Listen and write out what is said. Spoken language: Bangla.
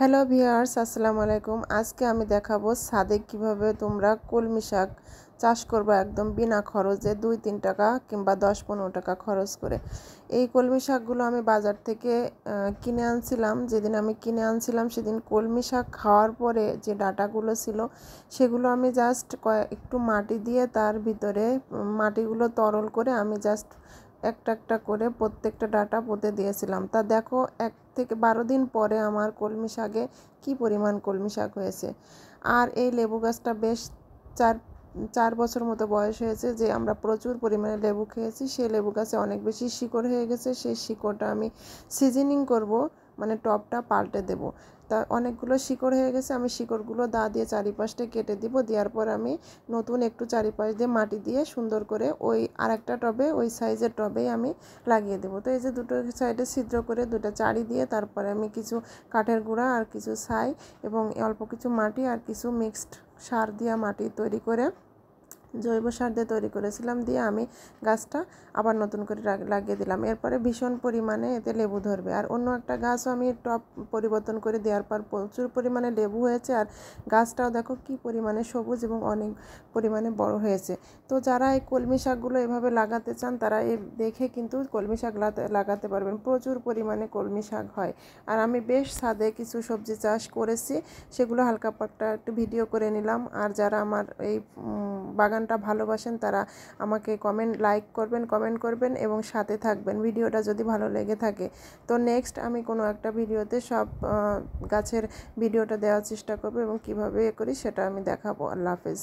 হ্যালো ভিউয়ার্স, আসসালামু আলাইকুম। আজকে আমি দেখাবো ছাদে কিভাবে তোমরা কলমি শাক চাষ করবে একদম বিনা খরচে 2-3 টাকা কিংবা 10-15 টাকা খরচ করে। এই কলমি শাকগুলো আমি বাজার থেকে কিনে আনছিলাম। যেদিন আমি কিনে আনছিলাম সেদিন কলমি শাক খাওয়ার পরে যে ডাঁটাগুলো ছিল সেগুলো আমি জাস্ট একটু মাটি দিয়ে তার ভিতরে মাটিগুলো তরল করে আমি জাস্ট একটা একটা করে প্রত্যেকটা ডাঁটা পুঁতে দিয়েছিলাম। তা দেখো 1 থেকে 12 দিন পরে আমার কলমি শাকে কি পরিমাণ কলমি শাক হয়েছে। আর এই লেবু গাছটা বেশ 4 বছর মতো বয়স হয়েছে, যে আমরা প্রচুর পরিমাণে লেবু খেয়েছি। সেই লেবু গাছে অনেক বেশি শিকড় হয়ে গেছে। সেই শিকড়টা আমি সিজনিং করব, মানে টপটা পাল্টে দেব। তা অনেকগুলো শিকড় হয়ে গেছে, আমি শিকড়গুলো দা দিয়ে চারিপাশটা কেটে দিব। দেওয়ার পর আমি নতুন একটু চারিপাশ দিয়ে মাটি দিয়ে সুন্দর করে ওই আরেকটা টবে, ওই সাইজের টবেই আমি লাগিয়ে দেবো। তো এই যে দুটো সাইডে ছিদ্র করে দুটো চারি দিয়ে তারপরে আমি কিছু কাঠের গুঁড়া আর কিছু ছাই এবং অল্প কিছু মাটি আর কিছু মিক্সড সার দিয়ে মাটি তৈরি করে, জৈব সার দিয়ে তৈরি করেছিলাম, দিয়ে আমি গাছটা আবার নতুন করে লাগিয়ে দিলাম। এরপরে ভীষণ পরিমাণে এতে লেবু ধরবে। আর অন্য একটা গাছও আমি টব পরিবর্তন করে দেওয়ার পর প্রচুর পরিমাণে লেবু হয়েছে। আর গাছটাও দেখো কি পরিমাণে সবুজ এবং অনেক পরিমাণে বড় হয়েছে। তো যারা এই কলমি শাকগুলো এভাবে লাগাতে চান তারা দেখে কিন্তু কলমি শাক লাগাতে পারবেন। প্রচুর পরিমাণে কলমি শাক হয়। আর আমি বেশ ছাদে কিছু সবজি চাষ করেছি, সেগুলো হালকা পাতলা একটু ভিডিও করে নিলাম। আর যারা আমার এই বাগানটা ভালোবাসেন তারা আমাকে লাইক করবেন, কমেন্ট করবেন এবং সাথে থাকবেন ভিডিওটা যদি ভালো লেগে থাকে। তো নেক্সট আমি কোনো একটা ভিডিওতে সব গাছের ভিডিওটা দেওয়ার চেষ্টা করব এবং কিভাবে করি সেটা আমি দেখাবো। আল্লাহ হাফেজ।